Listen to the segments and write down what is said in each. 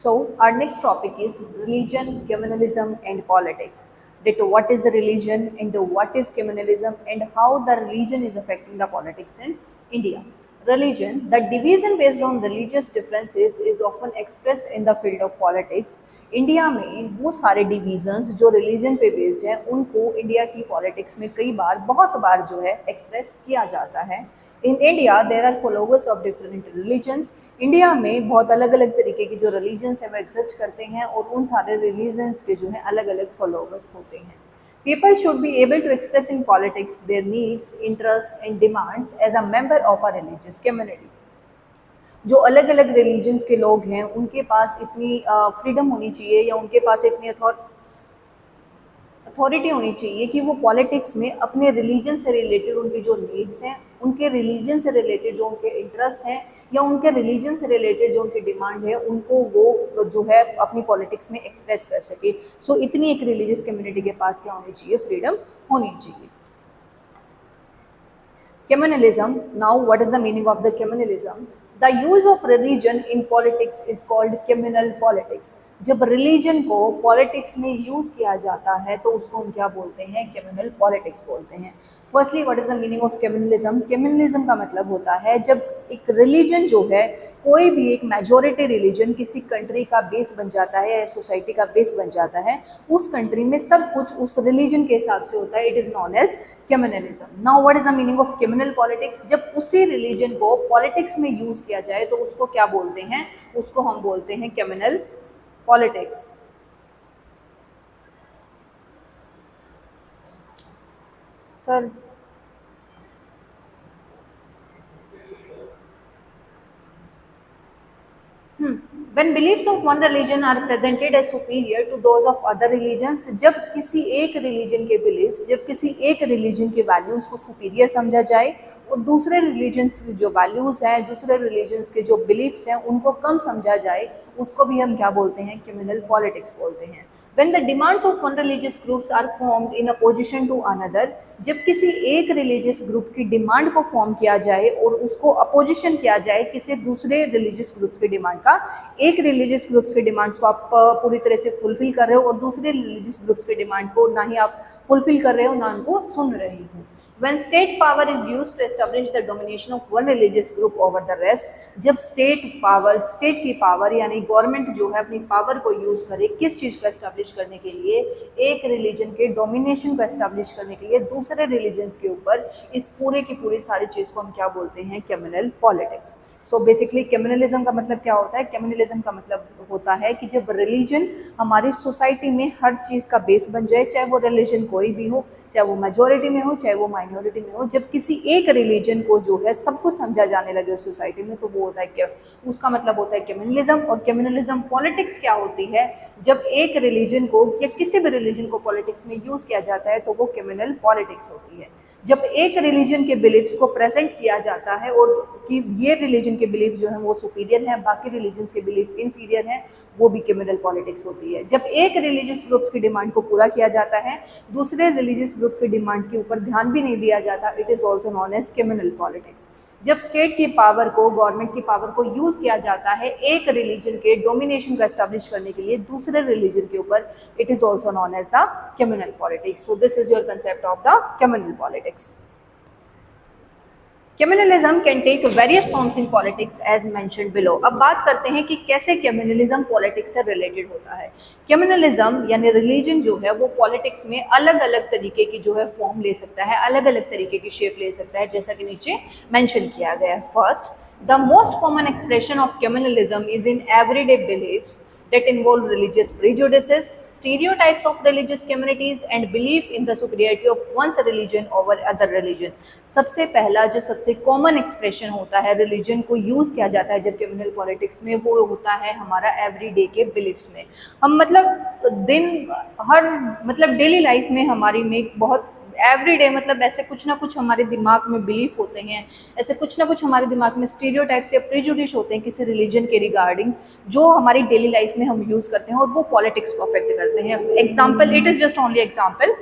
So our next topic is religion, communalism, and politics. That what is the religion and what is communalism and how the religion is affecting the politics in India. Religion, the division based on religious differences is often expressed in the field of politics. India में वो सारे divisions जो religion पे based हैं उनको India की politics में कई बार बहुत बार जो है एक्सप्रेस किया जाता है. In India there are followers of different religions. India में बहुत अलग अलग तरीके की जो रिलीजन्स हैं वो एग्जिस्ट करते हैं और उन सारे रिलीजन्स के जो है अलग अलग फॉलोवर्स होते हैं. People should be able to express in politics their needs, interests and demands as a member of a religious community. जो अलग अलग रिलीजन्स के लोग हैं उनके पास इतनी फ्रीडम होनी चाहिए या उनके पास इतनी अथॉरिटी होनी चाहिए कि वो पॉलिटिक्स में अपने रिलीजन से रिलेटेड उनकी जो नीड्स हैं, उनके रिलीजन से रिलेटेड जो उनके इंटरेस्ट हैं या उनके रिलीजन से रिलेटेड जो उनकी डिमांड है उनको वो जो है अपनी पॉलिटिक्स में एक्सप्रेस कर सके. सो इतनी एक रिलीजियस कम्युनिटी के पास क्या होनी चाहिए, फ्रीडम होनी चाहिए. Communalism. Now what is the meaning of the communalism? The use of religion in politics is called communal politics. जब religion को politics में use किया जाता है तो उसको हम क्या बोलते हैं, communal politics बोलते हैं. Firstly, what is the meaning of communalism? Communalism का मतलब होता है जब एक religion जो है, कोई भी एक majority religion किसी country का base बन जाता है या society का base बन जाता है, उस country में सब कुछ उस religion के हिसाब से होता है. It is known as communalism. Now what is the meaning of communal politics? जब उसी religion को politics में use किया जाए तो उसको क्या बोलते हैं, उसको हम बोलते हैं communal politics. Sir When beliefs of one religion are presented as superior to those of other religions, जब किसी एक रिलीजन के बिलीव्स, जब किसी एक रिलीजन के वैल्यूज़ को सुपीरियर समझा जाए और दूसरे रिलीजन्स की जो वैल्यूज़ हैं, दूसरे रिलीजन्स के जो बिलीव्स हैं उनको कम समझा जाए, उसको भी हम क्या बोलते हैं, कम्युनल पॉलिटिक्स बोलते हैं. When the demands of one religious groups are formed in opposition to another, जब किसी एक रिलीजियस ग्रुप की डिमांड को फॉर्म किया जाए और उसको अपोजिशन किया जाए किसी दूसरे रिलीजियस ग्रुप्स की डिमांड का, एक रिलीजियस ग्रुप्स की डिमांड्स को आप पूरी तरह से फुलफिल कर रहे हो और दूसरे रिलीजियस ग्रुप्स की डिमांड को ना ही आप फुलफिल कर रहे हो ना उनको सुन रहे हो. When state power is used to establish the domination of one religious group over the rest, जब स्टेट की पावर यानी गवर्नमेंट जो है अपनी पावर को यूज़ करे किस चीज़ को एस्टेब्लिश करने के लिए, एक रिलीजन के डोमिनेशन को एस्टेब्लिश करने के लिए दूसरे रिलीजन्स के ऊपर, इस पूरे की पूरी सारी चीज़ को हम क्या बोलते हैं, communal politics. So basically communalism का मतलब क्या होता है, कम्युनलिज्म का मतलब होता है कि जब रिलीजन हमारी सोसाइटी में हर चीज़ का बेस बन जाए, चाहे वो रिलीजन कोई भी हो, चाहे वो मेजोरिटी में हो चाहे वो माइनॉरिटी में हो, जब किसी एक रिलीजन को जो है सब कुछ समझा जाने लगे उस सोसाइटी में, तो वो होता है क्या, उसका मतलब होता है कम्युनलिज्म. और कम्युनलिज्म पॉलिटिक्स क्या होती है, जब एक रिलीजन को या किसी भी रिलीजन को पॉलिटिक्स में यूज़ किया जाता है तो वो कम्युनल पॉलिटिक्स होती है. जब एक रिलीजन के बिलीफ्स को प्रेजेंट किया जाता है और कि ये रिलीजन के बिलीफ जो हैं वो सुपीरियर हैं, बाकी रिलीजन्स के बिलीफ इन्फीरियर हैं, वो भी कम्युनल पॉलिटिक्स होती है. जब एक रिलीजियस ग्रुप्स की डिमांड को पूरा किया जाता है, दूसरे रिलीजियस ग्रुप्स की डिमांड के ऊपर ध्यान भी नहीं दिया जाता, it is also known as communal politics. जब स्टेट की पावर को, गवर्नमेंट की पावर को यूज़ किया जाता है एक रिलीजन के डोमिनेशन को एस्टैब्लिश करने के लिए दूसरे रिलीजन के ऊपर, it is also known as the communal politics. So this is your concept of the communal politics. Communalism can take various forms in politics as mentioned below. अब बात करते हैं कि कैसे कम्युनलिज्म पॉलिटिक्स से रिलेटेड होता है. कम्युनलिज्म यानी रिलीजन जो है वो पॉलिटिक्स में अलग अलग तरीके की जो है फॉर्म ले सकता है, अलग अलग तरीके की शेप ले सकता है, जैसा कि नीचे मेंशन किया गया है. First, the most common expression of communalism is in everyday believes that involve religious prejudices, stereotypes of religious communities and belief in the superiority of one's religion over other religion. सबसे पहला जो सबसे common expression होता है religion को use किया जाता है जब कम्युनल पॉलिटिक्स में, वो होता है हमारा एवरीडे के बिलीफ्स में. हम मतलब डेली लाइफ में हमारी में बहुत एवरीडे मतलब ऐसे कुछ ना कुछ हमारे दिमाग में बिलीफ होते हैं, ऐसे कुछ ना कुछ हमारे दिमाग में स्टीरियोटाइप्स या प्रेजुडिस होते हैं किसी रिलीजन के रिगार्डिंग, जो हमारी डेली लाइफ में हम यूज़ करते हैं और वो पॉलिटिक्स को अफेक्ट करते हैं. Example, it is just only example.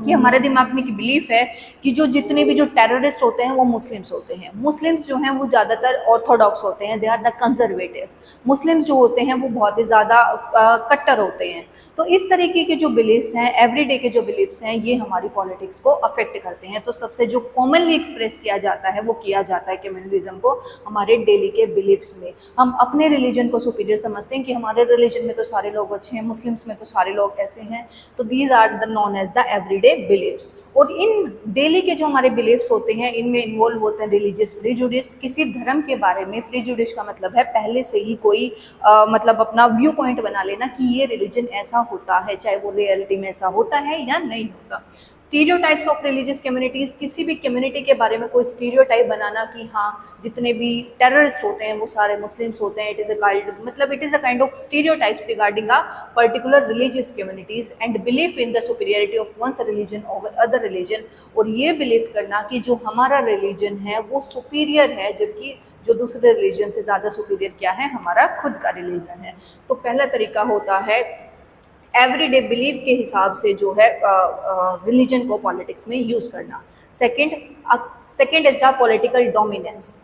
कि हमारे दिमाग में की बिलीफ है कि जो जितने भी जो टेररिस्ट होते हैं वो मुस्लिम्स होते हैं। मुस्लिम्स जो हैं वो ज़्यादातर ऑर्थोडॉक्स होते हैं, they are the conservatives. Muslims जो होते हैं वो बहुत ही ज़्यादा कट्टर होते हैं। तो इस तरीके के जो बिलीफ्स हैं, एवरीडे के जो बिलीफ्स हैं, ये हमारी पॉलिटिक्स को अफेक्ट करते हैं। तो सबसे जो कॉमनली एक्सप्रेस किया जाता है वो किया जाता है कम्युनलिज्म को हमारे डेली के बिलीफ्स में। हम अपने रिलीजन को सुपीरियर समझते हैं कि हमारे रिलीजन में तो सारे लोग अच्छे हैं, मुस्लिम्स में तो सारे लोग ऐसे हैं। तो these are the known as the everyday beliefs. और इन डेली के जो हमारे बिलीफ्स होते हैं इनमें इन्वॉल्व होते हैं रिलीजियस प्रीजुडिस। किसी धर्म के बारे में प्रीजुडिस का मतलब है पहले से ही कोई मतलब अपना व्यू पॉइंट बना लेना कि ये रिलीजन ऐसा होता है, चाहे वो रियलिटी में ऐसा होता है या नहीं होता। स्टीरियोटाइप्स ऑफ रिलीजियस कम्युनिटीज, किसी भी कम्युनिटी के बारे में कोई स्टीरियोटाइप बनाना कि हाँ जितने भी टेररिस्ट होते हैं वो सारे मुस्लिम्स होते हैं, it is a kind of stereotypes regarding a particular religious communities and belief in the superiority of one's religion over other religion. और ये बिलीव करना कि जो हमारा रिलीजन है वो सुपीरियर है, जबकि जो दूसरे रिलीजन से ज़्यादा सुपीरियर क्या है, हमारा खुद का रिलीजन है। तो पहला तरीका होता है एवरीडे बिलीफ के हिसाब से जो है रिलीजन को पॉलिटिक्स में यूज़ करना। Second is the political dominance.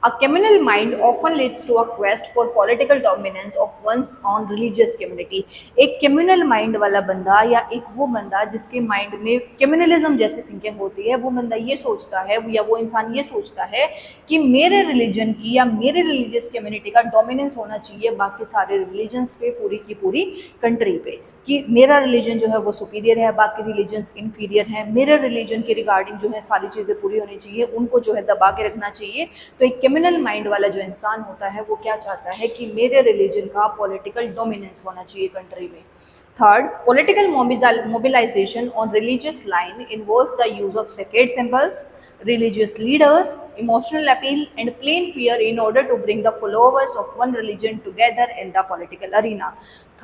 A communal mind often leads to a quest for political dominance of one's own religious community। एक communal mind वाला बंदा या एक वो बंदा जिसके माइंड में communalism जैसे थिंकिंग होती है, वो बंदा ये सोचता है या वो इंसान ये सोचता है कि मेरे रिलीजन की या मेरे रिलीजियस कम्युनिटी का डोमिनेंस होना चाहिए बाकी सारे रिलीजन्स पे, पूरी की पूरी कंट्री पे, कि मेरा रिलीजन जो है वो सुपीरियर है, बाकी रिलीजन्स इन्फीरियर हैं। मेरे रिलीजन के रिगार्डिंग जो है सारी चीज़ें पूरी होनी चाहिए, उनको जो है दबा के रखना चाहिए। तो एक कम्युनल माइंड वाला जो इंसान होता है वो क्या चाहता है कि मेरे रिलीजन का पॉलिटिकल डोमिनेंस होना चाहिए कंट्री में। Third, political mobilization on religious line involves the use of sacred symbols, religious leaders, emotional appeal and plain fear in order to bring the followers of one religion together in the political arena।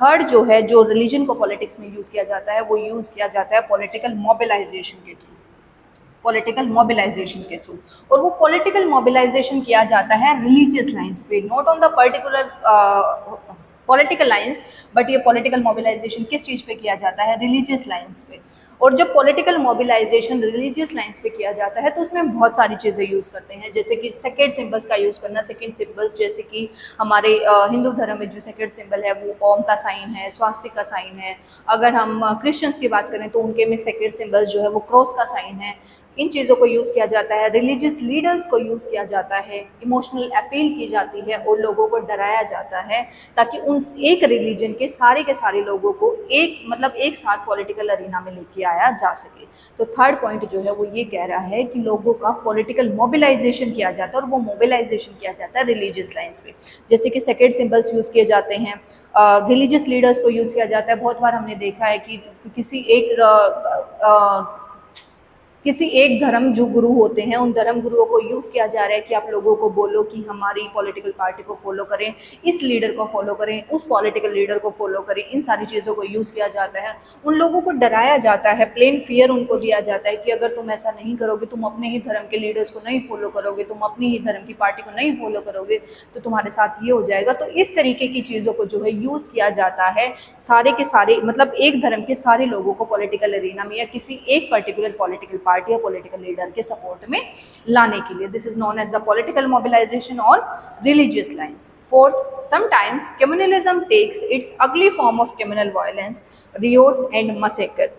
Third जो है, जो religion को politics में use किया जाता है वो use किया जाता है पॉलिटिकल मोबिलाइजेशन के थ्रू, पॉलिटिकल मोबिलाइजेशन के थ्रू। और वो पॉलिटिकल मोबिलाइजेशन किया जाता है रिलीजियस लाइंस पे, not on the particular political lines, but ये पॉलिटिकल मोबिलाइजेशन किस चीज़ पे किया जाता है, रिलीजियस लाइंस पे। और जब पॉलिटिकल मोबिलाइजेशन रिलीजियस लाइंस पे किया जाता है तो उसमें बहुत सारी चीज़ें यूज़ करते हैं, जैसे कि सेक्रेड सिंबल्स का यूज़ करना। सेक्रेड सिंबल्स जैसे कि हमारे हिंदू धर्म में जो सेक्रेड सिंबल है वो ओम का साइन है, स्वास्तिक का साइन है। अगर हम क्रिश्चियंस की बात करें तो उनके में सेक्रेड सिंबल्स जो है वो क्रॉस का साइन है। इन चीज़ों को यूज़ किया जाता है। रिलीजियस लीडर्स को यूज़ किया जाता है, इमोशनल अपील की जाती है और लोगों को डराया जाता है ताकि उन एक रिलीजन के सारे लोगों को एक साथ पॉलिटिकल अरीना में लेके आया जा सके। तो थर्ड पॉइंट जो है वो ये कह रहा है कि लोगों का पॉलिटिकल मोबिलाइजेशन किया जाता है, और वो मोबिलाइजेशन किया जाता है रिलीजियस लाइंस पे, जैसे कि सेक्रेड सिंबल्स यूज़ किए जाते हैं, रिलीजियस लीडर्स को यूज़ किया जाता है। बहुत बार हमने देखा है कि किसी एक धर्म जो गुरु होते हैं उन धर्म गुरुओं को यूज़ किया जा रहा है कि आप लोगों को बोलो कि हमारी पॉलिटिकल पार्टी को फॉलो करें, इस लीडर को फॉलो करें, उस पॉलिटिकल लीडर को फॉलो करें। इन सारी चीज़ों को यूज़ किया जाता है, उन लोगों को डराया जाता है, प्लेन फियर उनको दिया जाता है कि अगर तुम ऐसा नहीं करोगे, तुम अपने ही धर्म के लीडर्स को नहीं फॉलो करोगे, तुम अपनी ही धर्म की पार्टी को नहीं फॉलो करोगे तो तुम्हारे साथ ये हो जाएगा। तो इस तरीके की चीज़ों को जो है यूज़ किया जाता है सारे के सारे एक धर्म के सारे लोगों को पॉलिटिकल एरिना में या किसी एक पर्टिकुलर पॉलिटिकल पार्टी या पॉलिटिकल लीडर के सपोर्ट में लाने के लिए। This is known as the political mobilization और religious lines. Fourth, sometimes communalism takes its ugly form of communal violence, riots and massacre.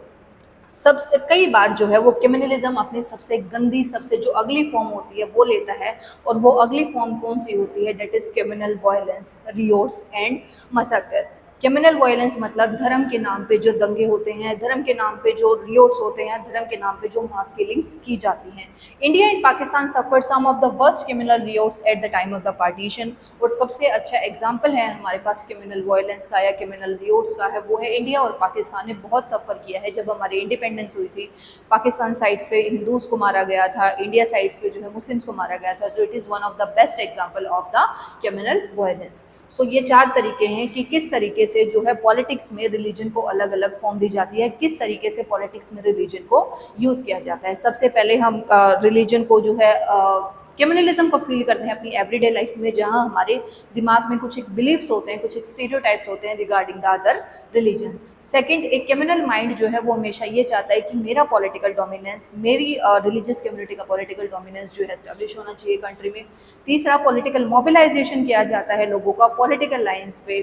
सबसे कई बार जो है वो कम्युनलिज्म अपनी सबसे गंदी, सबसे जो अगली फॉर्म होती है वो लेता है, और वो अगली फॉर्म कौन सी होती है, that is communal violence, riots and massacre. Communal violence मतलब धर्म के नाम पे जो दंगे होते हैं, धर्म के नाम पे जो रियोट्स होते हैं, धर्म के नाम पे जो मास किलिंग्स की जाती हैं। India and Pakistan suffered some of the worst communal riots at the time of the partition. और सबसे अच्छा एग्जांपल है हमारे पास कम्युनल वायलेंस का या कम्युनल रियोट्स का है, वो है इंडिया और पाकिस्तान ने बहुत सफ़र किया है। जब हमारी इंडिपेंडेंस हुई थी, पाकिस्तान साइड्स पे हिंदूज़ को मारा गया था, इंडिया साइड्स पे जो है मुस्लिम्स को मारा गया था। तो it is one of the best example of the communal violence. So ये 4 तरीके हैं कि किस तरीके से जो है पॉलिटिक्स में रिलीजन को अलग अलग फॉर्म दी जाती है, किस तरीके से पॉलिटिक्स में रिलीजन को यूज़ किया जाता है। सबसे पहले हम रिलीजन को जो है कम्युनलिज्म को फील करते हैं अपनी एवरीडे लाइफ में, जहाँ हमारे दिमाग में कुछ एक बिलीव्स होते हैं, कुछ एक स्टीरियोटाइप्स होते हैं regarding the other religions. Second, एक कम्युनल माइंड जो है वो हमेशा ये चाहता है कि मेरा पॉलिटिकल डोमिनेंस, मेरी रिलीजियस कम्युनिटी का पॉलिटिकल डोमिनेंस जो है एस्टेब्लिश होना चाहिए कंट्री में। तीसरा, पॉलिटिकल मोबिलाइजेशन किया जाता है लोगों का पॉलिटिकल लाइन्स पे,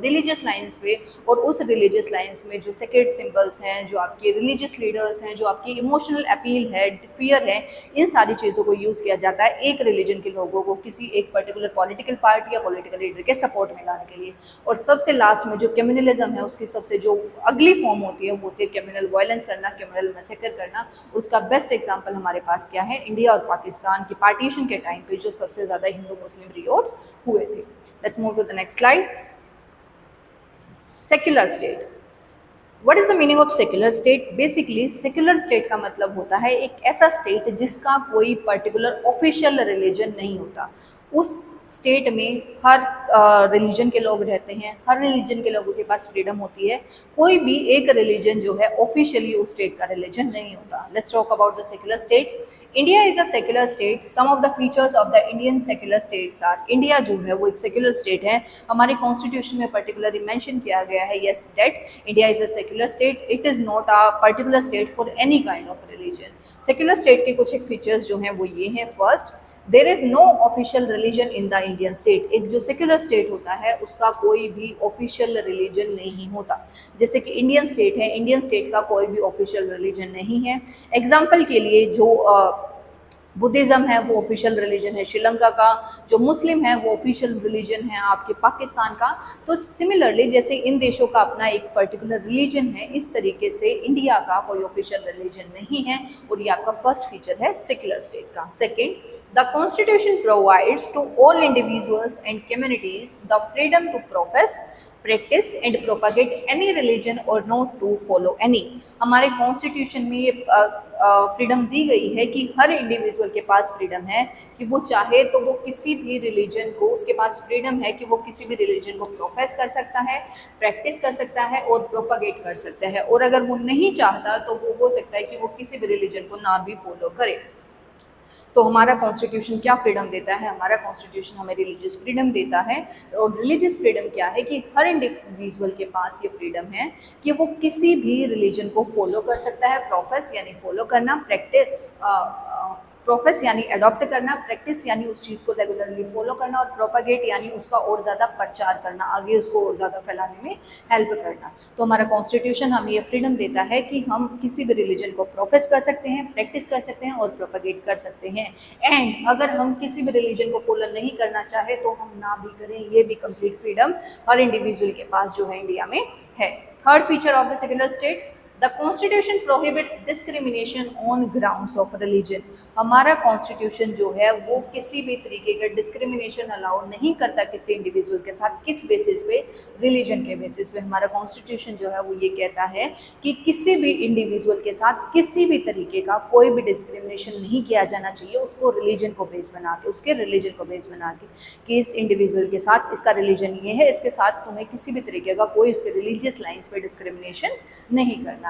रिलीजियस लाइन्स पे, और उस रिलीजियस लाइन्स में जो सेक्रेड सिंबल्स हैं, जो आपके रिलीजियस लीडर्स हैं, जो आपकी इमोशनल अपील है, फियर है, इन सारी चीज़ों को यूज़ किया जाता है एक रिलीजन के लोगों को किसी एक पर्टिकुलर पॉलिटिकल पार्टी या पॉलिटिकल लीडर के सपोर्ट में लाने के लिए। और सबसे लास्ट में जो कम्युनलिज्म है उसकी सबसे जो अगली फॉर्म होती है वो होती है कम्युनल वायलेंस करना, कम्युनल मैसेकर करना। उसका बेस्ट एग्जांपल हमारे पास क्या है, इंडिया और पाकिस्तान की पार्टीशन के टाइम पे जो सबसे ज़्यादा हिंदू मुस्लिम रिवॉल्ट्स हुए थे। Let's move to the next slide. Secular state. What is the meaning of secular state? Basically secular state का मतलब होता है एक ऐसा स्टेट जिसका कोई पर्टिकुलर ऑफिशियल रिलीजन नहीं होता। उस स्टेट में हर रिलीजन के लोग रहते हैं, हर रिलीजन के लोगों के पास फ्रीडम होती है। कोई भी एक रिलीजन जो है ऑफिशियली उस स्टेट का रिलीजन नहीं होता। Let's talk about the secular state. India is a secular state. Some of the features of the Indian secular states are, India जो है वो एक सेक्युलर स्टेट है। हमारे कॉन्स्टिट्यूशन में पर्टिकुलरली मेंशन किया गया है yes that India is a secular state, it is not a particular state for any kind of religion. Secular state के कुछ एक फीचर्स जो हैं वो ये हैं। First, there is no official religion in the Indian state. एक जो सेक्युलर स्टेट होता है उसका कोई भी ऑफिशियल रिलीजन नहीं होता। जैसे कि इंडियन स्टेट है, इंडियन स्टेट का कोई भी ऑफिशियल रिलीजन नहीं है। एग्जाम्पल के लिए जो बुद्धिज़्म है वो ऑफिशियल रिलीजन है श्रीलंका का, जो मुस्लिम है वो ऑफिशियल रिलीजन है आपके पाकिस्तान का। तो सिमिलरली जैसे इन देशों का अपना एक पर्टिकुलर रिलीजन है, इस तरीके से इंडिया का कोई ऑफिशियल रिलीजन नहीं है, और ये आपका फर्स्ट फीचर है सेक्युलर स्टेट का। Second, the constitution provides to all individuals and communities the freedom to profess, practice and propagate any religion और नॉट टू फॉलो एनी। हमारे कॉन्स्टिट्यूशन में ये फ्रीडम दी गई है कि हर इंडिविजुअल के पास फ्रीडम है कि वो चाहे तो वो किसी भी रिलीजन को, उसके पास फ्रीडम है कि वो किसी भी रिलीजन को प्रोफेस कर सकता है, प्रैक्टिस कर सकता है और प्रोपागेट कर सकता है। और अगर वो नहीं चाहता तो वो हो सकता है कि वो किसी भी रिलीजन को ना भी फॉलो करे। तो हमारा कॉन्स्टिट्यूशन क्या फ्रीडम देता है? हमारा कॉन्स्टिट्यूशन हमें रिलीजियस फ्रीडम देता है। और रिलीजियस फ्रीडम क्या है कि हर इंडिविजुअल के पास ये फ्रीडम है कि वो किसी भी रिलीजन को फॉलो कर सकता है। प्रोफेस यानी फॉलो करना, प्रोफेस यानी अडॉप्ट करना, प्रैक्टिस यानी उस चीज़ को रेगुलरली फॉलो करना, और प्रोपागेट यानी उसका और ज़्यादा प्रचार करना, आगे उसको और ज़्यादा फैलाने में हेल्प करना। तो हमारा कॉन्स्टिट्यूशन हमें ये फ्रीडम देता है कि हम किसी भी रिलीजन को प्रोफेस कर सकते हैं, प्रैक्टिस कर सकते हैं और प्रोपागेट कर सकते हैं। एंड अगर हम किसी भी रिलीजन को फॉलो नहीं करना चाहे तो हम ना भी करें, ये भी कंप्लीट फ्रीडम हर इंडिविजुअल के पास जो है इंडिया में है। Third feature of the secular state, the constitution prohibits discrimination on grounds of religion. हमारा कॉन्स्टिट्यूशन जो है वो किसी भी तरीके का डिस्क्रिमिनेशन अलाउ नहीं करता किसी इंडिविजुअल के साथ। किस बेसिस पे? रिलीजन के बेसिस पे। हमारा कॉन्स्टिट्यूशन जो है वो ये कहता है कि किसी भी इंडिविजुअल के साथ किसी भी तरीके का कोई भी डिस्क्रिमिनेशन नहीं किया जाना चाहिए, उसको रिलीजन को बेस बना के, उसके रिलीजन को बेस बना के, कि इस इंडिविजुअल के साथ इसका रिलीजन ये है, इसके साथ तुम्हें किसी भी तरीके का कोई उसके रिलीजियस लाइन्स पे डिस्क्रिमिनेशन नहीं करना है।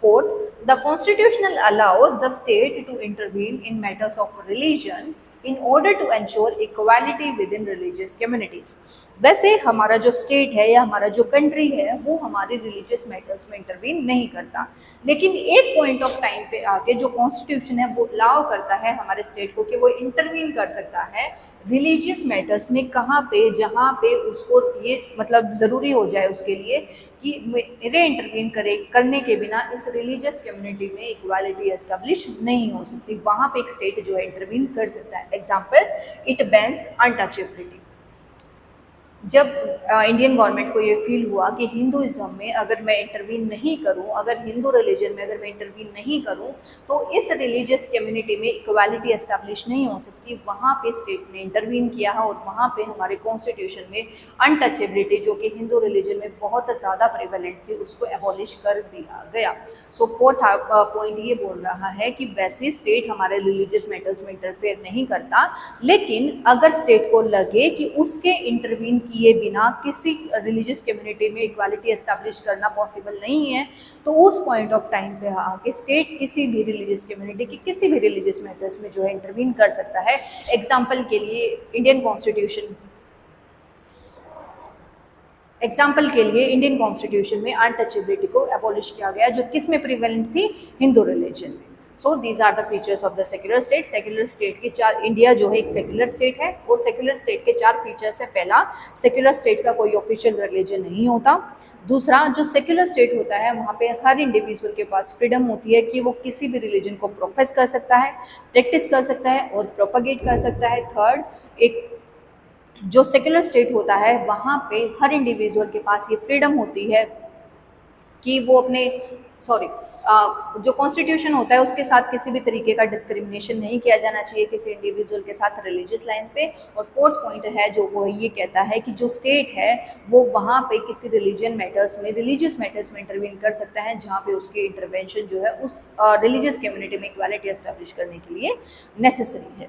Fourth, the Constitution allows the state to intervene in matters of religion in order to ensure equality within religious communities. वैसे हमारा जो स्टेट है या हमारा जो कंट्री है वो हमारे रिलीजियस मैटर्स में इंटरवीन नहीं करता, लेकिन एक पॉइंट ऑफ टाइम पे आके जो कॉन्स्टिट्यूशन है वो अलाउ करता है हमारे स्टेट को कि वो इंटरवीन कर सकता है रिलीजियस मैटर्स में। कहाँ पे? जहाँ पे उसको ये मतलब ज़रूरी हो जाए उसके लिए कि मेरे इंटरवीन करने के बिना इस रिलीजियस कम्युनिटी में इक्वालिटी एस्टेब्लिश नहीं हो सकती, वहाँ पे एक स्टेट जो है इंटरवीन कर सकता है। Example, it bans untouchability. जब इंडियन गवर्नमेंट को ये फील हुआ कि हिंदुइज्म में अगर मैं इंटरवीन नहीं करूं, अगर हिंदू रिलीजन में अगर मैं इंटरवीन नहीं करूं तो इस रिलीजियस कम्युनिटी में इक्वालिटी एस्टैब्लिश नहीं हो सकती, वहाँ पे स्टेट ने इंटरवीन किया है और वहाँ पे हमारे कॉन्स्टिट्यूशन में अनटचेबिलिटी जो कि हिंदू रिलीजन में बहुत ज़्यादा प्रिवेलेंट थी उसको एबॉलिश कर दिया गया। सो फोर्थ पॉइंट ये बोल रहा है कि वैसे स्टेट हमारे रिलीजियस मैटर्स में इंटरफेयर नहीं करता, लेकिन अगर स्टेट को लगे कि उसके इंटरवीन किए बिना किसी रिलीजियस कम्युनिटी में इक्वालिटी एस्टैब्लिश करना पॉसिबल नहीं है, तो उस पॉइंट ऑफ टाइम पे आके स्टेट किसी भी रिलीजियस कम्युनिटी की किसी भी रिलीजियस मैटर्स में जो है इंटरवीन कर सकता है। एग्जाम्पल के लिए इंडियन कॉन्स्टिट्यूशन इंडियन कॉन्स्टिट्यूशन में अनटचेबिलिटी को एबॉलिश किया गया, जो किस में प्रिवेलेंट थी, हिंदू रिलीजन में। So these are the features of the secular state. Secular state के चार, इंडिया जो है एक सेक्युलर स्टेट है और सेक्युलर स्टेट के चार फीचर्स है। पहला, सेक्युलर स्टेट का कोई ऑफिशियल रिलीजन नहीं होता। दूसरा, जो सेक्युलर स्टेट होता है वहाँ पे हर इंडिविजुअल के पास फ्रीडम होती है कि वो किसी भी रिलीजन को प्रोफेस कर सकता है, प्रैक्टिस कर सकता है और प्रोपगेट कर सकता है। थर्ड, एक जो सेक्युलर स्टेट होता है वहाँ पे हर इंडिविजुअल के पास ये फ्रीडम होती है कि वो अपने जो कॉन्स्टिट्यूशन होता है उसके साथ किसी भी तरीके का डिस्क्रिमिनेशन नहीं किया जाना चाहिए किसी इंडिविजुअल के साथ रिलीजियस लाइंस पे। और फोर्थ पॉइंट है जो वो ये कहता है कि जो स्टेट है वो वहाँ पे किसी रिलीजियस मैटर्स में इंटरवीन कर सकता है जहाँ पे उसके इंटरवेंशन जो है उस रिलीजियस कम्युनिटी में इक्वालिटी एस्टैब्लिश करने के लिए नेसेसरी है।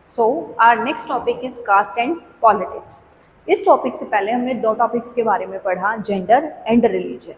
So our next topic is caste and politics. इस टॉपिक से पहले हमने दो टॉपिक्स के बारे में पढ़ा, जेंडर एंड रिलीजन,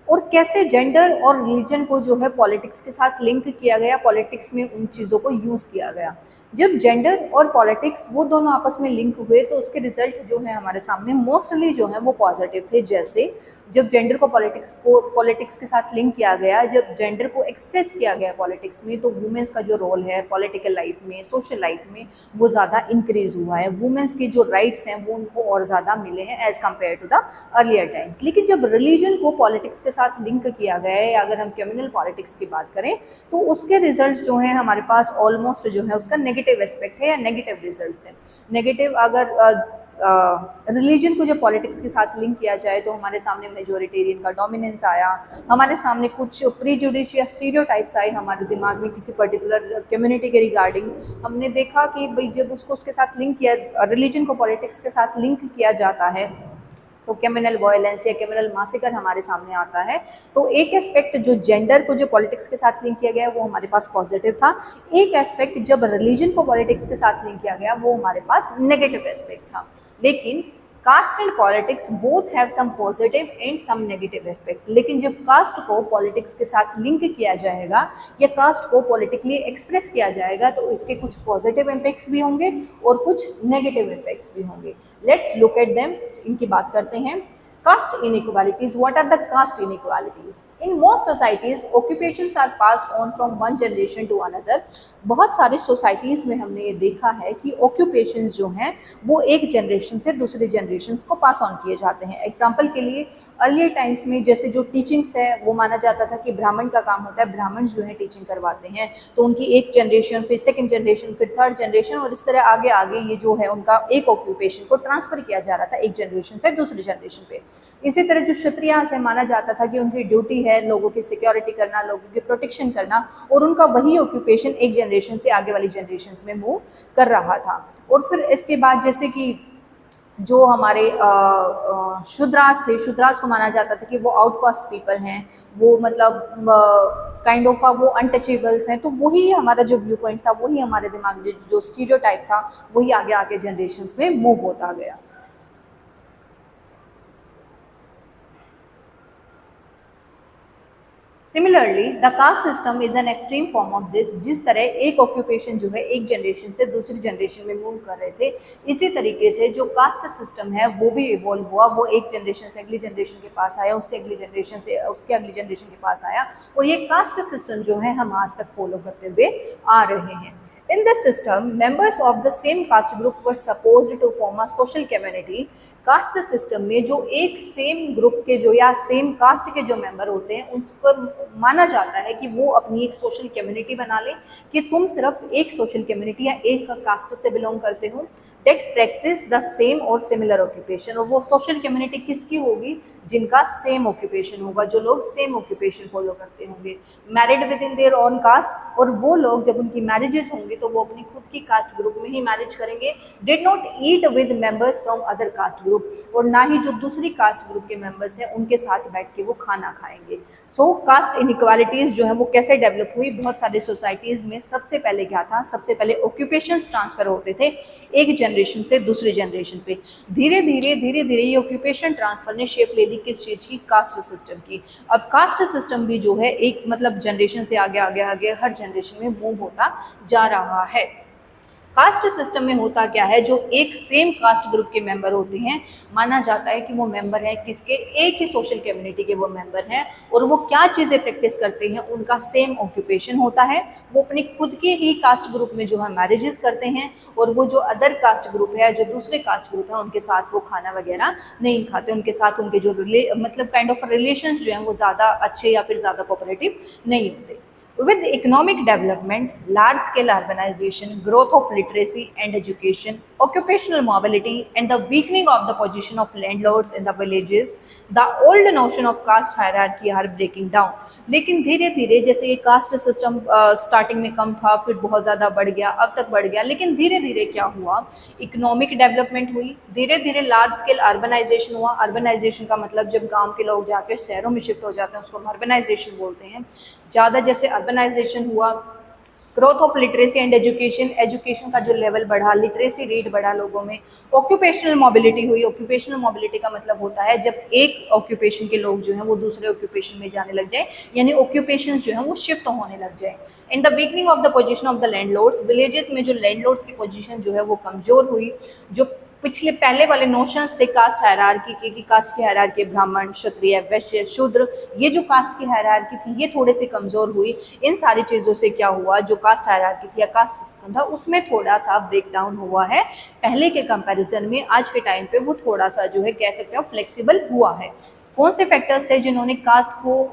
और कैसे जेंडर और रिलीजन को जो है पॉलिटिक्स के साथ लिंक किया गया, पॉलिटिक्स में उन चीज़ों को यूज़ किया गया। जब जेंडर और पॉलिटिक्स वो दोनों आपस में लिंक हुए तो उसके रिजल्ट जो है हमारे सामने मोस्टली जो है वो पॉजिटिव थे। जैसे जब जेंडर को पॉलिटिक्स के साथ लिंक किया गया, जब जेंडर को एक्सप्रेस किया गया पॉलिटिक्स में, तो वुमेन्स का जो रोल है पॉलिटिकल लाइफ में, सोशल लाइफ में, वो ज़्यादा इंक्रीज हुआ है। वुमेन्स के जो राइट्स हैं वो उनको और ज़्यादा मिले हैं as compare to the earlier times. लेकिन जब रिलीजन को पॉलिटिक्स के साथ लिंक किया गया है, अगर हम कम्युनल पॉलिटिक्स की बात करें, तो उसके रिजल्ट जो हैं हमारे पास ऑलमोस्ट जो है उसका नेगेटिव एस्पेक्ट है या नेगेटिव रिजल्ट्स हैं। नेगेटिव, अगर रिलीजन को जब पॉलिटिक्स के साथ लिंक किया जाए तो हमारे सामने मेजोरिटेरियन का डोमिनेंस आया, हमारे सामने कुछ प्रीजुडिश या स्टीरियोटाइप्स आए हमारे दिमाग में किसी पर्टिकुलर कम्युनिटी के रिगार्डिंग। हमने देखा कि भाई जब उसके साथ लिंक किया, रिलीजन को पॉलिटिक्स के साथ लिंक किया जाता है तो कम्युनल वायलेंस या कम्युनल मासेकर हमारे सामने आता है। तो एक एस्पेक्ट जो जेंडर को जो पॉलिटिक्स के साथ लिंक किया गया वो हमारे पास पॉजिटिव था, एक एस्पेक्ट जब रिलीजन को पॉलिटिक्स के साथ लिंक किया गया वो हमारे पास नेगेटिव एस्पेक्ट था। लेकिन caste and politics both have some positive and some negative aspect. लेकिन जब कास्ट को पॉलिटिक्स के साथ लिंक किया जाएगा या कास्ट को पॉलिटिकली एक्सप्रेस किया जाएगा तो इसके कुछ पॉजिटिव इम्पैक्ट्स भी होंगे और कुछ नेगेटिव इम्पैक्ट्स भी होंगे। लेट्स लुक एट देम, इनकी बात करते हैं। Caste inequalities. What are the caste inequalities? In most societies, occupations are passed on from one generation to another. बहुत सारी सोसाइटीज़ में हमने ये देखा है कि occupations जो हैं वो एक जनरेशन से दूसरे जनरेशन को पास ऑन किए जाते हैं। एग्जाम्पल के लिए अर्लियर टाइम्स में जैसे जो टीचिंग्स है वो माना जाता था कि ब्राह्मण का काम होता है, ब्राह्मण जो है टीचिंग करवाते हैं, तो उनकी एक जनरेशन, फिर सेकंड जनरेशन, फिर थर्ड जनरेशन, और इस तरह आगे आगे ये जो है उनका एक ऑक्यूपेशन को ट्रांसफ़र किया जा रहा था एक जनरेशन से दूसरी जनरेशन पे। इसी तरह जो क्षत्रियास है माना जाता था कि उनकी ड्यूटी है लोगों की सिक्योरिटी करना, लोगों की प्रोटेक्शन करना, और उनका वही ऑक्यूपेशन एक जनरेशन से आगे वाली जनरेशन में मूव कर रहा था। और फिर इसके बाद जैसे कि जो हमारे शूद्रास थे, शूद्रास को माना जाता था कि वो आउटकास्ट पीपल हैं, वो मतलब काइंड ऑफ वो अनटचेबल्स हैं। तो वही हमारा जो व्यू पॉइंट था, वही हमारे दिमाग में जो स्टीरियोटाइप था वही आगे आगे जनरेशन्स में मूव होता गया। Similarly the caste system is an extreme form of this. जिस तरह एक ऑक्यूपेशन जो है एक जनरेशन से दूसरी जनरेशन में मूव कर रहे थे, इसी तरीके से जो कास्ट सिस्टम है वो भी इवॉल्व हुआ। वो एक जनरेशन से अगली जनरेशन के पास आया, उससे अगली जनरेशन से उसके अगली जनरेशन के पास आया, और ये कास्ट सिस्टम जो है हम आज तक फॉलो करते हुए आ रहे हैं। In this system, members of the same caste group were supposed to form a social community. Caste system में जो एक सेम ग्रुप के जो या सेम कास्ट के जो मेंबर होते हैं उनको माना जाता है कि वो अपनी एक सोशल कम्युनिटी बना लें, कि तुम सिर्फ एक सोशल कम्युनिटी या एक कास्ट से बिलोंग करते हो, डेट प्रैक्टिस द सेम और सिमिलर ऑक्यूपेशन। और वो सोशल कम्युनिटी किसकी होगी? जिनका सेम ऑक्यूपेशन होगा, जो लोग सेम ऑक्यूपेशन फॉलो करते होंगे, married within their own caste. और वो लोग जब उनकी मैरिजेस होंगी तो वो अपनी खुद की कास्ट ग्रुप में ही मैरिज करेंगे। Did not eat with members from other caste group, और ना ही जो दूसरी कास्ट ग्रुप के मेंबर्स हैं उनके साथ बैठ के वो खाना खाएंगे। सो कास्ट इनइक्वालिटीज़ जो है वो कैसे डेवलप हुई? बहुत सारी सोसाइटीज़ में सबसे पहले क्या था? सबसे पहले ऑक्यूपेशंस ट्रांसफ़र होते थे एक जनरेशन से दूसरी जनरेशन पे। धीरे धीरे ये ऑक्यूपेशन ट्रांसफर ने शेप ले ली किस चीज़ की, कास्ट सिस्टम की। अब कास्ट सिस्टम भी जो है एक मतलब जनरेशन से आगे आगे आगे हर जनरेशन में मूव होता जा रहा है। कास्ट सिस्टम में होता क्या है, जो एक सेम कास्ट ग्रुप के मेंबर होते हैं, माना जाता है कि वो मेंबर है किसके, एक ही सोशल कम्युनिटी के वो मेंबर हैं, और वो क्या चीज़ें प्रैक्टिस करते हैं, उनका सेम ऑक्यूपेशन होता है। वो अपने खुद के ही कास्ट ग्रुप में जो है मैरिजेस करते हैं, और वो जो अदर कास्ट ग्रुप है, जो दूसरे कास्ट ग्रुप है, उनके साथ वो खाना वगैरह नहीं खाते, उनके साथ उनके जो मतलब काइंड ऑफ रिलेशंस जो हैं वो ज़्यादा अच्छे या फिर ज़्यादा कोऑपरेटिव नहीं होते। With economic development, large-scale urbanization, growth of literacy and education, occupational mobility, and the weakening of the position of landlords in the villages, the old notion of caste hierarchy are breaking down. लेकिन धीरे धीरे जैसे ये caste system starting में कम था, फिर बहुत ज़्यादा बढ़ गया, अब तक बढ़ गया, लेकिन धीरे धीरे क्या हुआ, इकोनॉमिक डेवलपमेंट हुई, धीरे धीरे लार्ज स्केल अर्बनाइजेशन हुआ। अर्बनाइजेशन का मतलब जब गाँव के लोग जाके शहरों में शिफ्ट हो जाते हैं उसको हम अर्बनाइजेशन बोलते हैं। ज़्यादा जैसे अर्बनाइजेशन हुआ, growth of literacy and education, education का जो लेवल बढ़ा, लिटरेसी रेट बढ़ा लोगों में। ऑक्यूपेशनल मोबिलिटी हुई, ऑक्यूपेशनल मोबिलिटी का मतलब होता है जब एक ऑक्यूपेशन के लोग जो हैं वो दूसरे ऑक्यूपेशन में जाने लग जाए, यानी ऑक्यूपेशंस जो हैं वो शिफ्ट होने लग जाए। And the weakening of the position of the landlords, villages में जो लैंडलॉर्ड्स की पोजीशन जो है वो कमज़ोर हुई। जो पिछले पहले वाले नोशंस थे कास्ट हायरार्की की, कास्ट की हायरार्की ब्राह्मण, क्षत्रिय, वैश्य, शूद्र, ये जो कास्ट की हायरार्की थी ये थोड़े से कमज़ोर हुई। इन सारी चीज़ों से क्या हुआ, जो कास्ट हायरार्की थी या कास्ट सिस्टम था उसमें थोड़ा सा ब्रेक डाउन हुआ है पहले के कंपैरिजन में। आज के टाइम पे वो थोड़ा सा जो है कह सकते हो फ्लेक्सिबल हुआ है। कौन से फैक्टर्स थे जिन्होंने कास्ट को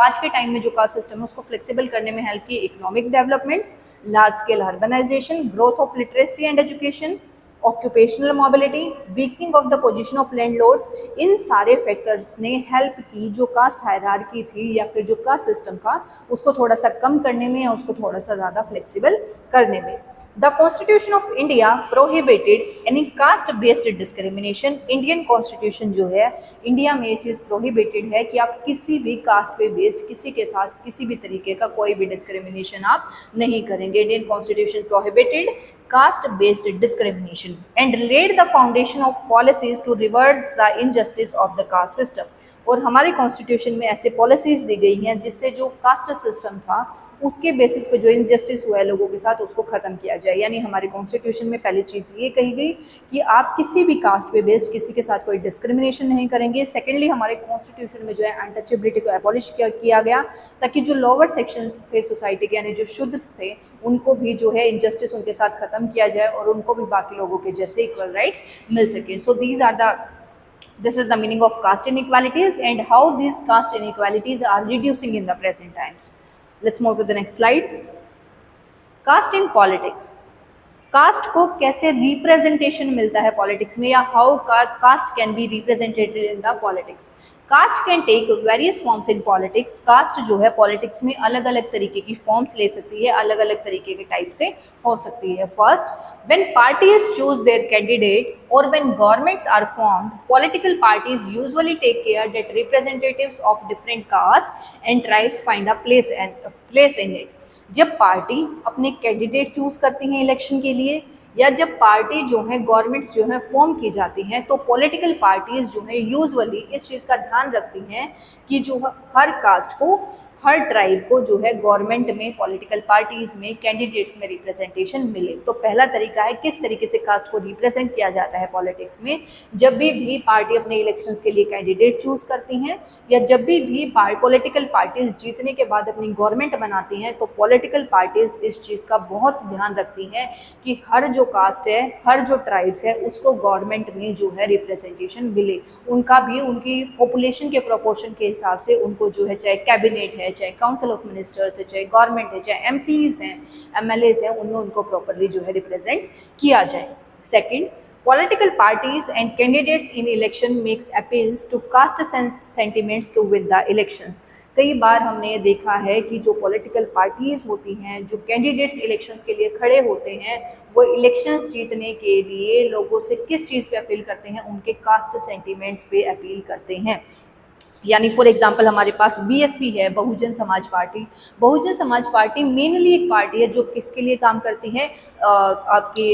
आज के टाइम में जो कास्ट सिस्टम है उसको फ्लेक्सिबल करने में हेल्प की? Economic development, large scale urbanization, growth of literacy and education, occupational mobility, weakening of the position of landlords. इन सारे फैक्टर्स ने हेल्प की जो कास्ट हायरार्की थी या फिर जो कास्ट सिस्टम था उसको थोड़ा सा कम करने में या उसको थोड़ा सा ज़्यादा फ्लेक्सिबल करने में। The constitution of India prohibited any caste based discrimination. Indian constitution जो है इंडिया में ये चीज़ प्रोहिबिटेड है कि आप किसी भी कास्ट पे बेस्ड किसी के साथ किसी भी तरीके का कोई भी डिस्क्रिमिनेशन आप नहीं करेंगे। Indian constitution prohibited caste based discrimination and laid the foundation of policies to reverse the injustice of the caste system। और हमारे कॉन्स्टिट्यूशन में ऐसे पॉलिसीज़ दी गई हैं जिससे जो कास्ट सिस्टम था उसके बेसिस पे जो इनजस्टिस हुआ है लोगों के साथ उसको ख़त्म किया जाए। यानी हमारे कॉन्स्टिट्यूशन में पहली चीज़ ये कही गई कि आप किसी भी कास्ट पे बेस्ड किसी के साथ कोई डिस्क्रिमिनेशन नहीं करेंगे। सेकेंडली हमारे कॉन्स्टिट्यूशन में जो है अनटचेबिलिटी को एबॉलिश किया गया ताकि जो लोअर सेक्शंस थे सोसाइटी के यानी जो शूद्र थे उनको भी जो है इनजस्टिस उनके साथ ख़त्म किया जाए और उनको भी बाकी लोगों के जैसे इक्वल राइट्स मिल सकें। सो this is the meaning of caste inequalities and how these caste inequalities are reducing in the present times. Let's move to the next slide. Caste in politics. Caste को कैसे रिप्रेजेंटेशन मिलता है politics में या how caste can be represented in the politics. Caste can take various forms in politics. Caste जो है politics में अलग अलग तरीके की फॉर्म्स ले सकती है, अलग अलग तरीके के टाइप से हो सकती है। First, when parties choose their candidate or when governments are formed, political parties usually take care that representatives of different castes and tribes find a place in it। जब पार्टी अपने कैंडिडेट चूज करती हैं election के लिए या जब party जो है गवर्नमेंट्स जो है फॉर्म की जाती हैं तो पॉलिटिकल पार्टीज जो है यूजुअली इस चीज़ का ध्यान रखती हैं कि जो हर कास्ट को हर ट्राइब को जो है गवर्नमेंट में पॉलिटिकल पार्टीज में कैंडिडेट्स में रिप्रेजेंटेशन मिले। तो पहला तरीका है किस तरीके से कास्ट को रिप्रेजेंट किया जाता है पॉलिटिक्स में। जब भी पार्टी अपने इलेक्शंस के लिए कैंडिडेट चूज करती हैं या जब भी पॉलिटिकल पार्टीज जीतने के बाद अपनी गवर्नमेंट बनाती हैं तो पॉलिटिकल पार्टीज इस चीज़ का बहुत ध्यान रखती हैं कि हर जो कास्ट है हर जो ट्राइब्स है उसको गवर्नमेंट में जो है रिप्रेजेंटेशन मिले। उनका भी उनकी पॉपुलेशन के प्रोपोर्शन के हिसाब से उनको जो है चाहे कैबिनेट है, चाहे काउंसिल ऑफ मिनिस्टर्स है, चाहे गवर्नमेंट है, चाहे एमपीज हैं, एमएलएज हैं, उनमें उनको प्रॉपरली जो है रिप्रेजेंट किया जाए। Second, political parties and candidates in election makes appeals to caste sentiments to win the elections. कई बार हमने देखा है कि जो पॉलिटिकल पार्टीज होती हैं, जो कैंडिडेट्स इलेक्शंस के लिए खड़े होते हैं, वो इलेक्शंस जीतने के लिए लोगों से किस चीज़ पे अपील करते हैं? उनके कास्ट सेंटिमेंट्स पे अपील करते हैं। यानी फॉर एग्जांपल हमारे पास बीएसपी है, Bahujan Samaj party. Bahujan Samaj party mainly एक पार्टी है जो किसके लिए काम करती है? आपके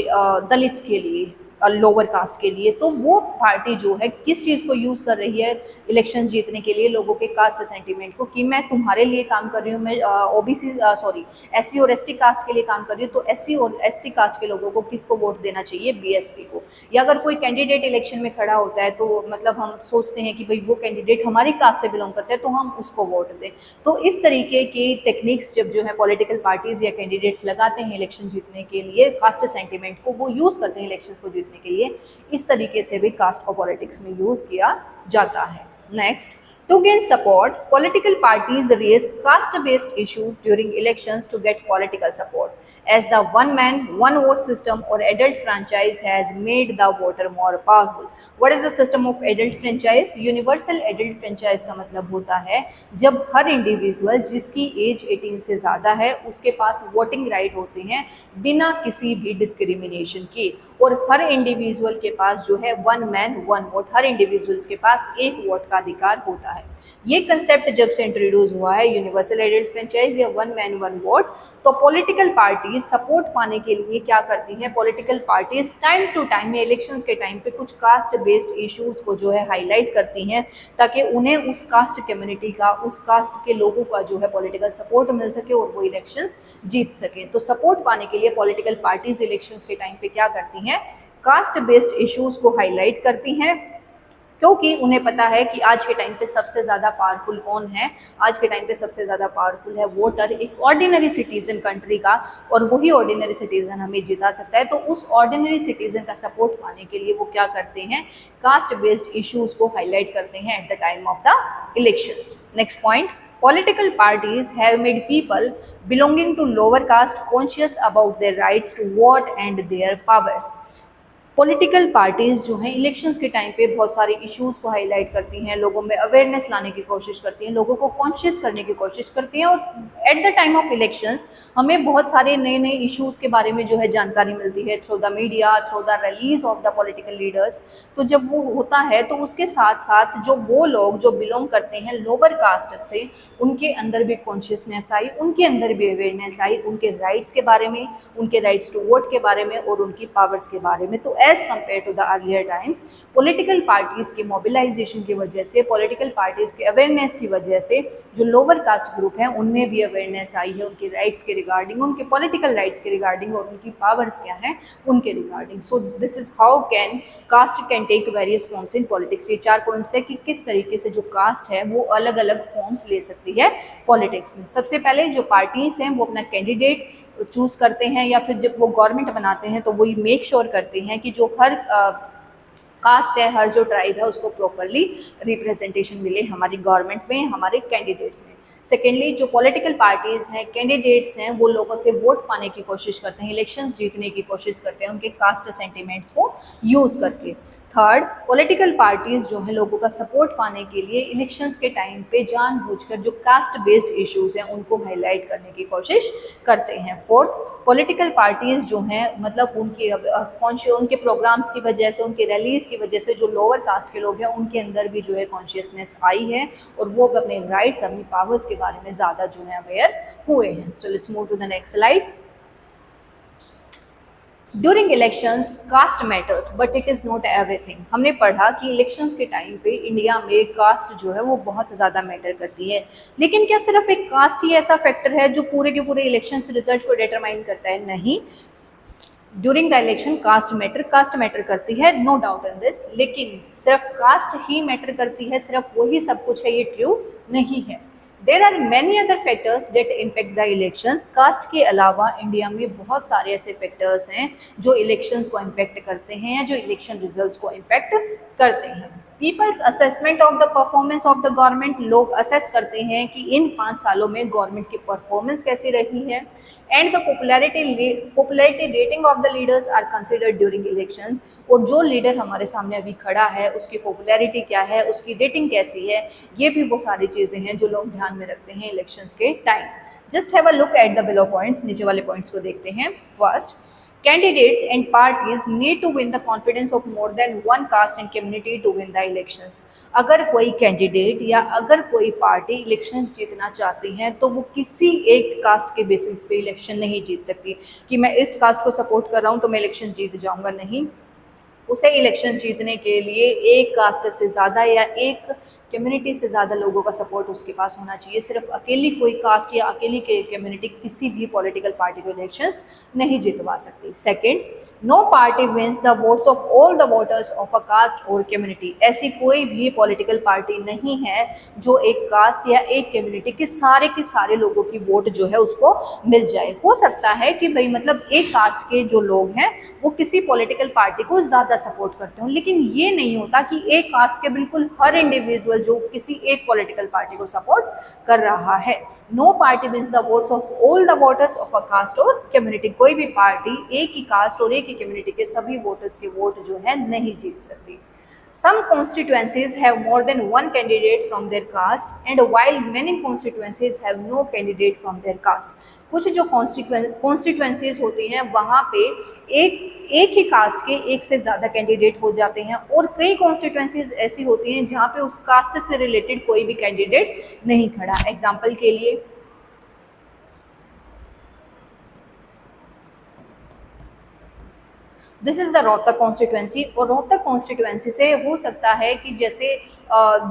दलित्स के लिए, लोअर कास्ट के लिए। तो वो पार्टी जो है किस चीज़ को यूज़ कर रही है इलेक्शन जीतने के लिए, लोगों के कास्ट सेंटीमेंट को, कि मैं तुम्हारे लिए काम कर रही हूँ, मैं ओबीसी सॉरी एससी और एसटी कास्ट के लिए काम कर रही हूँ, तो एससी और एसटी कास्ट के लोगों को किसको वोट देना चाहिए, बीएसपी को। या अगर कोई कैंडिडेट इलेक्शन में खड़ा होता है तो मतलब हम सोचते हैं कि भाई वो कैंडिडेट हमारी कास्ट से बिलोंग करते हैं तो हम उसको वोट दें। तो इस तरीके की टेक्निक्स जब जो है पॉलिटिकल पार्टीज या कैंडिडेट्स लगाते हैं इलेक्शन जीतने के लिए, कास्ट सेंटीमेंट को वो यूज़ करते हैं इलेक्शंस को जीतने के लिए, इस तरीके से भी कास्ट को पॉलिटिक्स में यूज़ किया जाता है। Next, to gain support, political parties raise caste-based issues during elections to get political support, as the one-man, one-vote system or adult franchise has made the voter more powerful. What is the system of adult franchise? Universal adult franchise का मतलब होता है जब हर individual जिसकी as 18 से ज़्यादा है उसके पास वोटिंग राइट होते हैं बिना किसी भी डिस्क्रिमिनेशन के, और हर इंडिविजुअल के पास जो है वन मैन वन वोट, हर इंडिविजुअल्स के पास एक वोट का अधिकार होता है। ये कंसेप्ट जब से इंट्रोड्यूस हुआ है यूनिवर्सल एडल्ट फ्रेंचाइज या वन मैन वन वोट, तो पॉलिटिकल पार्टीज सपोर्ट पाने के लिए क्या करती हैं, political parties time to time elections के टाइम पे कुछ कास्ट बेस्ड इश्यूज को जो है हाईलाइट करती हैं ताकि उन्हें उस कास्ट कम्युनिटी का, उस कास्ट के लोगों का जो है पॉलिटिकल सपोर्ट मिल सके और वो इलेक्शंस जीत सकें। तो सपोर्ट पाने के लिए पॉलिटिकल पार्टीज इलेक्शंस के टाइम पे क्या करती हैं, कास्ट बेस्ड इश्यूज को हाईलाइट करती हैं, क्योंकि उन्हें पता है कि आज के टाइम पे सबसे ज़्यादा पावरफुल कौन है, आज के टाइम पे सबसे ज़्यादा पावरफुल है वोटर, एक ऑर्डिनरी सिटीजन कंट्री का, और वही ऑर्डिनरी सिटीजन हमें जिता सकता है। तो उस ऑर्डिनरी सिटीजन का सपोर्ट पाने के लिए वो क्या करते हैं, कास्ट बेस्ड इश्यूज को हाईलाइट करते हैं eight the time of the elections. Next point, political parties have made people belonging to lower caste conscious about their rights to vote and their powers. Political parties जो हैं elections के time पे बहुत सारे issues को highlight करती हैं, लोगों में अवेयरनेस लाने की कोशिश करती हैं, लोगों को कॉन्शियस करने की कोशिश करती हैं, और eight the time of elections हमें बहुत सारे नए नए इश्यूज़ के बारे में जो है जानकारी मिलती है through the media, through the release of the political leaders. तो जब वो होता है तो उसके साथ साथ जो वो लोग जो बिलोंग करते हैं लोअर कास्ट से, उनके अंदर भी कॉन्शियसनेस आई, उनके अंदर भी अवेयरनेस आई, उनके राइट्स के बारे में, उनके राइट्स टू वोट के बारे में और उनकी पावर्स के बारे में। तो as compare to the earlier times, political parties के मोबिलाइजेशन की वजह से, पॉलिटिकल पार्टीज के अवेयरनेस की वजह से जो लोअर कास्ट ग्रुप हैं उनमें भी अवेयरनेस आई है उनके राइट्स के रिगार्डिंग, उनके पॉलिटिकल राइट्स के रिगार्डिंग और उनकी पावर्स क्या हैं उनके regarding. So this is how can caste can take various forms in politics. ये 4 पॉइंट्स है कि किस तरीके से जो कास्ट है वो अलग अलग फॉर्म्स ले सकती है पॉलिटिक्स में। सबसे पहले जो पार्टीज हैं वो अपना कैंडिडेट चूज़ करते हैं, या फिर जब वो गवर्नमेंट बनाते हैं तो वो ये मेक श्योर करते हैं कि जो हर कास्ट है, हर जो ट्राइब है उसको प्रॉपरली रिप्रेजेंटेशन मिले हमारी गवर्नमेंट में, हमारे कैंडिडेट्स में। सेकेंडली, जो पॉलिटिकल पार्टीज़ हैं, कैंडिडेट्स हैं, वो लोगों से वोट पाने की कोशिश करते हैं, इलेक्शंस जीतने की कोशिश करते हैं उनके कास्ट सेंटिमेंट्स को यूज़ करके। थर्ड, पॉलिटिकल पार्टीज़ जो है लोगों का सपोर्ट पाने के लिए इलेक्शंस के टाइम पे जानबूझकर जो कास्ट बेस्ड इश्यूज़ हैं उनको हाईलाइट करने की कोशिश करते हैं। फोर्थ, पॉलिटिकल पार्टीज़ जो हैं मतलब उनके प्रोग्राम्स की वजह से, उनके रैलीज़ की वजह से जो लोअर कास्ट के लोग हैं उनके अंदर भी जो है कॉन्शियसनेस आई है और वो अपने राइट्स, अपनी पावर्स के बारे में ज़्यादा जो है अवेयर हुए हैं। So let's move to the next slide. During elections caste matters but it is not everything. हमने पढ़ा कि इलेक्शंस के टाइम पे इंडिया में कास्ट जो है वो बहुत ज़्यादा मैटर करती है, लेकिन क्या सिर्फ एक कास्ट ही ऐसा फैक्टर है जो पूरे के पूरे इलेक्शंस रिजल्ट को डिटरमाइन करता है? नहीं, during the election caste matter करती है, नो डाउट इन दिस, लेकिन सिर्फ कास्ट ही मैटर करती है, सिर्फ वही सब कुछ है, ये ट्रू नहीं है। There are many other factors that impact the elections. Caste के अलावा इंडिया में बहुत सारे ऐसे फैक्टर्स हैं जो इलेक्शंस को इम्पेक्ट करते हैं या जो इलेक्शन रिजल्ट्स को इम्पेक्ट करते हैं। People's assessment of the performance of the government, लोग असेस करते हैं कि इन 5 सालों में गवर्नमेंट की परफॉर्मेंस कैसी रही है। And the popularity rating of the leaders are considered during elections, और जो लीडर हमारे सामने अभी खड़ा है उसकी पॉपुलैरिटी क्या है, उसकी रेटिंग कैसी है, ये भी वो सारी चीज़ें हैं जो लोग ध्यान में रखते हैं इलेक्शंस के time. Just have a look at the below points, नीचे वाले पॉइंट्स को देखते हैं। First, candidates and parties need to win the confidence of more than one caste and community to win the elections. अगर कोई candidate या अगर कोई पार्टी इलेक्शंस जीतना चाहती हैं तो वो किसी एक कास्ट के बेसिस पे इलेक्शन नहीं जीत सकती कि मैं इस कास्ट को सपोर्ट कर रहा हूँ तो मैं इलेक्शन जीत जाऊँगा, नहीं। उसे इलेक्शन जीतने के लिए एक कास्ट से ज़्यादा या एक कम्युनिटी से ज़्यादा लोगों का सपोर्ट उसके पास होना चाहिए। सिर्फ अकेली कोई कास्ट या अकेली कम्युनिटी किसी भी पॉलिटिकल पार्टी को इलेक्शंस नहीं जितवा सकती। Second, no party wins the votes of all the voters of a caste और कम्युनिटी। ऐसी कोई भी पॉलिटिकल पार्टी नहीं है जो एक कास्ट या एक कम्युनिटी के सारे लोगों की वोट जो है उसको मिल जाए। हो सकता है कि भाई मतलब एक कास्ट के जो लोग हैं वो किसी पॉलिटिकल पार्टी को ज़्यादा सपोर्ट करते हो, लेकिन ये नहीं होता कि एक कास्ट के बिल्कुल हर इंडिविजुअल जो किसी एक पॉलिटिकल पार्टी को सपोर्ट कर रहा है। No party wins the votes of all the voters of a caste और कम्युनिटी। कोई भी पार्टी एक ही कास्ट और एक ही कम्युनिटी के सभी वोटर्स के वोट जो है नहीं जीत सकती। Some constituencies have more than one candidate from their caste, and while many constituencies have no candidate from their caste. कुछ जो कॉन्स्टिट्यूएंसीज होती हैं वहाँ पे एक ही कास्ट के एक से ज़्यादा कैंडिडेट हो जाते हैं, और कई कॉन्स्टिट्यूएंसीज ऐसी होती हैं जहाँ पे उस कास्ट से रिलेटेड कोई भी कैंडिडेट नहीं खड़ा। एग्जाम्पल के लिए this is the Rohtak constituency, और रोहतक कॉन्स्टिट्यूएंसी से हो सकता है कि जैसे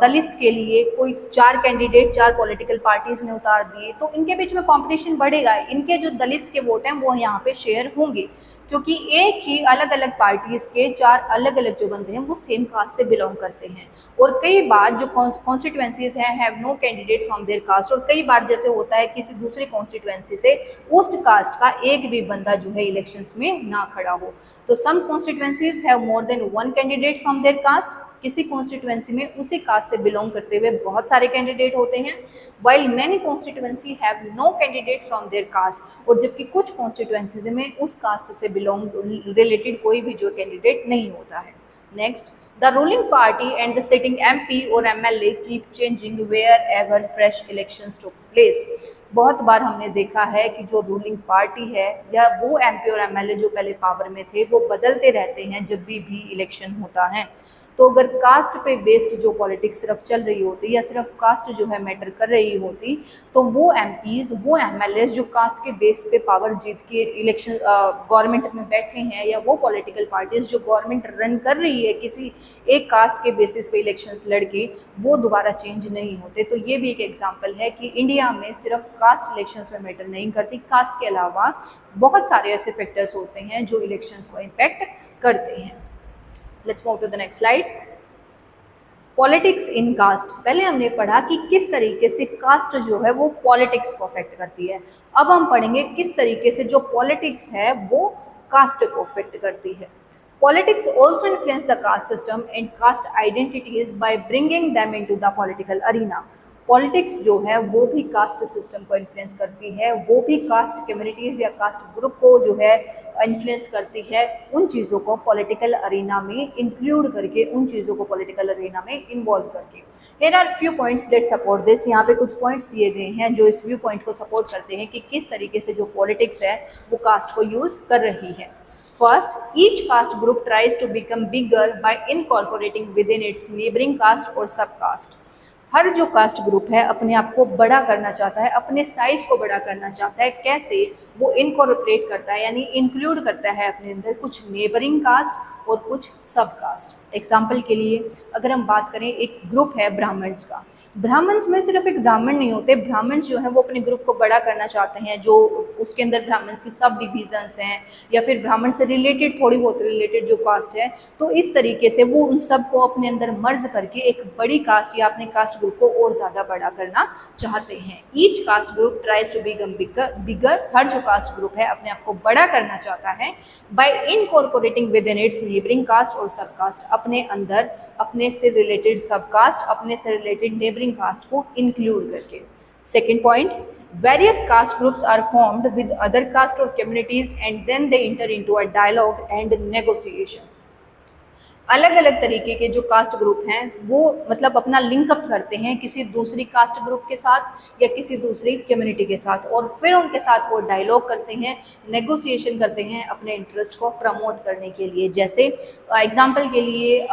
दलित्स के लिए कोई 4 कैंडिडेट 4 पॉलिटिकल पार्टीज ने उतार दिए, तो इनके बीच में कंपटीशन बढ़ेगा। इनके जो दलित्स के वोट हैं वो यहाँ पे शेयर होंगे, क्योंकि एक ही अलग अलग पार्टीज के 4 अलग अलग जो बंदे हैं वो सेम कास्ट से बिलोंग करते हैं। और कई बार जो कॉन्स्टिट्यूएंसीज हैं have no candidate from their caste, और कई बार जैसे होता है किसी दूसरे कॉन्स्टिट्यूएंसी से उस कास्ट का एक भी बंदा जो है इलेक्शंस में ना खड़ा हो। तो some constituencies have more than one candidate from their caste. किसी कॉन्स्टिट्यूएंसी में उसी कास्ट से बिलोंग करते हुए बहुत सारे कैंडिडेट होते हैं। While many constituency have no candidate from their caste, और जबकि कुछ कॉन्स्टिट्यूएंसीज में उस कास्ट से बिलोंग रिलेटेड कोई भी जो कैंडिडेट नहीं होता है। Next, the ruling party and the sitting MP और MLA keep changing wherever fresh elections took place. बहुत बार हमने देखा है कि जो रूलिंग पार्टी है या वो MP और MLA जो पहले पावर में थे वो बदलते रहते हैं जब भी इलेक्शन होता है। तो अगर कास्ट पे बेस्ड जो पॉलिटिक्स सिर्फ चल रही होती या सिर्फ कास्ट जो है मैटर कर रही होती, तो वो MPs वो MLAs जो कास्ट के बेस पे पावर जीत के इलेक्शन गवर्नमेंट में बैठे हैं, या वो पॉलिटिकल पार्टीज जो गवर्नमेंट रन कर रही है किसी एक कास्ट के बेसिस पे इलेक्शंस लड़के, वो दोबारा चेंज नहीं होते। तो ये भी एक एग्जांपल है कि इंडिया में सिर्फ कास्ट इलेक्शंस में मैटर नहीं करती, कास्ट के अलावा बहुत सारे ऐसे फैक्टर्स होते हैं जो इलेक्शंस को इम्पैक्ट करते हैं। Let's move to the next slide. Politics in caste. पहले हमने पढ़ा कि किस तरीके से कास्ट जो है वो पॉलिटिक्स को अफेक्ट करती है। अब हम पढ़ेंगे किस तरीके से जो पॉलिटिक्स है वो कास्ट को अफेक्ट करती है। Politics also influence the caste system and caste identities by bringing them into the political arena. Politics जो है वो भी कास्ट सिस्टम को इन्फ्लुएंस करती है, वो भी कास्ट कम्युनिटीज़ या कास्ट ग्रुप को जो है इन्फ्लुएंस करती है। उन चीज़ों को पॉलिटिकल अरीना में इंक्लूड करके, उन चीज़ों को पॉलिटिकल अरीना में इन्वॉल्व करके। Here are few points that support this। यहाँ पे कुछ पॉइंट्स दिए गए हैं जो इस व्यू पॉइंट को सपोर्ट करते हैं कि किस तरीके से जो पॉलिटिक्स है वो कास्ट को यूज़ कर रही है। First, each caste group tries to become bigger by incorporating within its neighboring caste or subcaste। हर जो कास्ट ग्रुप है अपने आप को बड़ा करना चाहता है, अपने साइज को बड़ा करना चाहता है। कैसे? वो इनकॉर्पोरेट करता है, यानी इंक्लूड करता है अपने अंदर कुछ नेबरिंग कास्ट और कुछ सब कास्ट। एग्जाम्पल के लिए अगर हम बात करें, एक ग्रुप है ब्राह्मण्स का। ब्राह्मण्स में सिर्फ एक ब्राह्मण नहीं होते, ब्राह्मण्स जो है वो अपने ग्रुप को बड़ा करना चाहते हैं, जो उसके अंदर ब्राह्मण्स की सब डिविजन्स हैं या फिर ब्राह्मण से रिलेटेड थोड़ी बहुत रिलेटेड जो कास्ट है, तो इस तरीके से वो उन सब को अपने अंदर मर्ज करके एक बड़ी कास्ट या अपने कास्ट ग्रुप को और ज़्यादा बड़ा करना चाहते हैं। Each caste group tries to become bigger. हर जो कास्ट ग्रुप है अपने आप को बड़ा करना चाहता है by incorporating within its neighbouring caste और सब कास्ट। अपने अंदर अपने से रिलेटेड सब कास्ट, अपने से रिलेटेड नेबरिंग कास्ट को इंक्लूड करके। Second point, various caste groups are formed with other caste or communities and then they enter into a dialogue and negotiations। अलग अलग तरीके के जो कास्ट ग्रुप हैं वो मतलब अपना लिंकअप करते हैं किसी दूसरी कास्ट ग्रुप के साथ या किसी दूसरी कम्युनिटी के साथ, और फिर उनके साथ वो डायलॉग करते हैं, नेगोशिएशन करते हैं अपने इंटरेस्ट को प्रमोट करने के लिए। जैसे एग्जांपल के लिए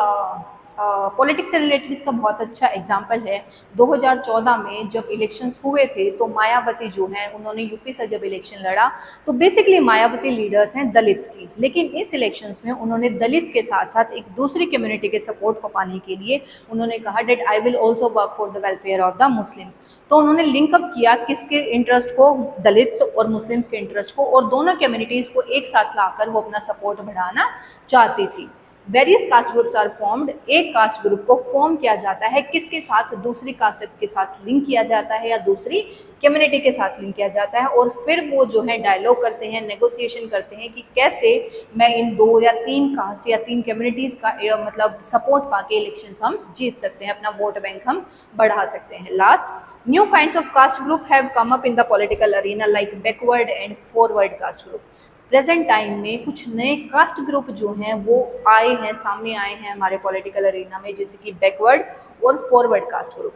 पॉलिटिक्स से रिलेटेड इसका बहुत अच्छा एग्जाम्पल है। 2014 में जब इलेक्शंस हुए थे तो मायावती जो हैं उन्होंने यूपी से जब इलेक्शन लड़ा तो बेसिकली मायावती लीडर्स हैं दलित्स की, लेकिन इस इलेक्शंस में उन्होंने दलित्स के साथ साथ एक दूसरी कम्युनिटी के सपोर्ट को पाने के लिए उन्होंने कहा that I will also work for the welfare of the Muslims. तो उन्होंने लिंकअप किया किसके इंटरेस्ट को, दलित्स और मुस्लिम्स के इंटरेस्ट को, और दोनों कम्युनिटीज़ को एक साथ लाकर वो अपना सपोर्ट बढ़ाना चाहती थी। Various caste groups are formed, एक कास्ट ग्रुप को फॉर्म किया जाता है किसके साथ, दूसरी कास्ट के साथ लिंक किया जाता है या दूसरी कम्युनिटी के साथ लिंक किया जाता है, और फिर वो जो है डायलॉग करते हैं, नेगोशिएशन करते हैं कि कैसे मैं इन 2 या 3 कास्ट या 3 कम्युनिटीज़ का मतलब सपोर्ट पाके इलेक्शंस हम जीत सकते हैं, अपना वोट बैंक हम बढ़ा सकते हैं। Last, new kinds of caste group have come up in the political arena like backward and forward caste group. Present time में कुछ नए कास्ट ग्रुप जो हैं वो आए हैं, सामने आए हैं हमारे पॉलिटिकल अरीना में, जैसे कि बैकवर्ड और फॉरवर्ड कास्ट ग्रुप।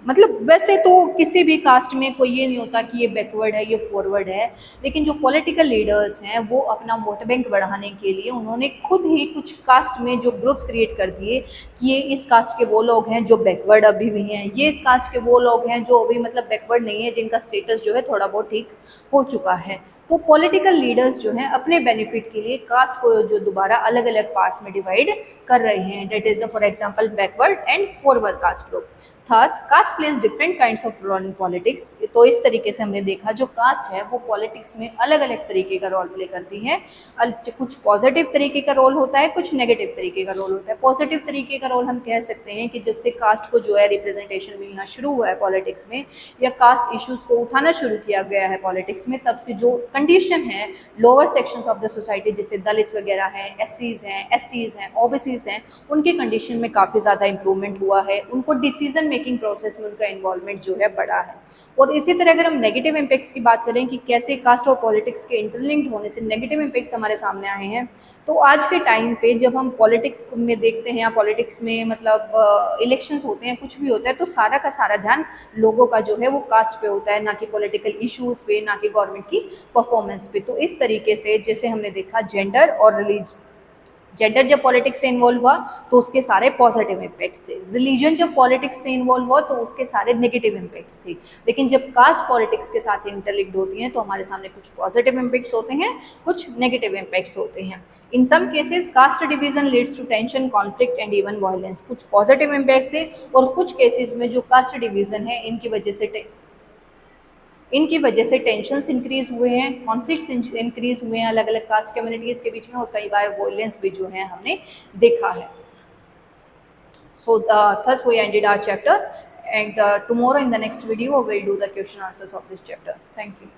मतलब वैसे तो किसी भी कास्ट में कोई ये नहीं होता कि ये बैकवर्ड है, ये फॉरवर्ड है, लेकिन जो पॉलिटिकल लीडर्स हैं वो अपना वोट बैंक बढ़ाने के लिए उन्होंने खुद ही कुछ कास्ट में जो ग्रुप्स क्रिएट कर दिए कि ये इस कास्ट के वो लोग हैं जो बैकवर्ड अभी भी हैं, ये इस कास्ट के वो लोग हैं जो अभी मतलब बैकवर्ड नहीं है, जिनका स्टेटस जो है थोड़ा बहुत ठीक हो चुका है। तो पॉलिटिकल लीडर्स जो हैं अपने बेनिफिट के लिए कास्ट को जो दोबारा अलग अलग पार्ट्स में डिवाइड कर रहे हैं, that is the for example backward and forward caste group. Thus caste plays different kinds of role in politics. तो इस तरीके से हमने देखा जो कास्ट है वो पॉलिटिक्स में अलग अलग तरीके का रोल प्ले करती है। कुछ पॉजिटिव तरीके का रोल होता है, कुछ नेगेटिव तरीके का रोल होता है। पॉजिटिव तरीके का रोल हम कह सकते हैं कि जब से कास्ट को जो है रिप्रेजेंटेशन मिलना शुरू हुआ है पॉलिटिक्स में, या कास्ट इश्यूज़ को उठाना शुरू किया गया है पॉलिटिक्स में, तब से जो कंडीशन है lower sections of the society जैसे दलित्स वगैरह हैं, एससीज हैं, एसटीज़ हैं, ओबीसीज हैं, उनके कंडीशन में काफ़ी ज़्यादा इंप्रूवमेंट हुआ है। उनको डिसीजन मेकिंग प्रोसेस में उनका इन्वॉल्वमेंट जो है बढ़ा है। और इसी तरह अगर हम नेगेटिव इम्पैक्ट्स की बात करें कि कैसे कास्ट और पॉलिटिक्स के इंटरलिंक्ड होने से नेगेटिव इम्पैक्ट्स हमारे सामने आए हैं, तो आज के टाइम पे जब हम पॉलिटिक्स में देखते हैं या पॉलिटिक्स में मतलब इलेक्शंस होते हैं, कुछ भी होता है, तो सारा का सारा ध्यान लोगों का जो है वो कास्ट पे होता है, ना कि पॉलिटिकल इश्यूज़ पे, ना कि गवर्नमेंट की परफॉर्मेंस पे। तो इस तरीके से जैसे हमने देखा जेंडर और जेंडर जब पॉलिटिक्स से इन्वॉल्व हुआ तो उसके सारे पॉजिटिव इम्पैक्ट्स थे, रिलीजन जब पॉलिटिक्स से इन्वॉल्व हुआ तो उसके सारे नेगेटिव इम्पैक्ट्स थे। लेकिन जब कास्ट पॉलिटिक्स के साथ इंटरलिंक्ड होती हैं तो हमारे सामने कुछ पॉजिटिव इम्पैक्ट्स होते हैं, कुछ नेगेटिव इम्पैक्ट्स होते हैं। In some cases caste division leads to tension, conflict and even violence. कुछ पॉजिटिव इम्पैक्ट थे और कुछ केसेस में जो कास्ट डिवीजन है इनकी वजह से टेंशन्स इंक्रीज हुए हैं, कॉन्फ्लिक्ट्स इंक्रीज हुए हैं अलग अलग कास्ट कम्युनिटीज़ के बीच में, और कई बार वॉयलेंस भी जो है हमने देखा है। सो thus we ended our chapter, and tomorrow in the next video we'll do the question answers of this chapter. Thank you.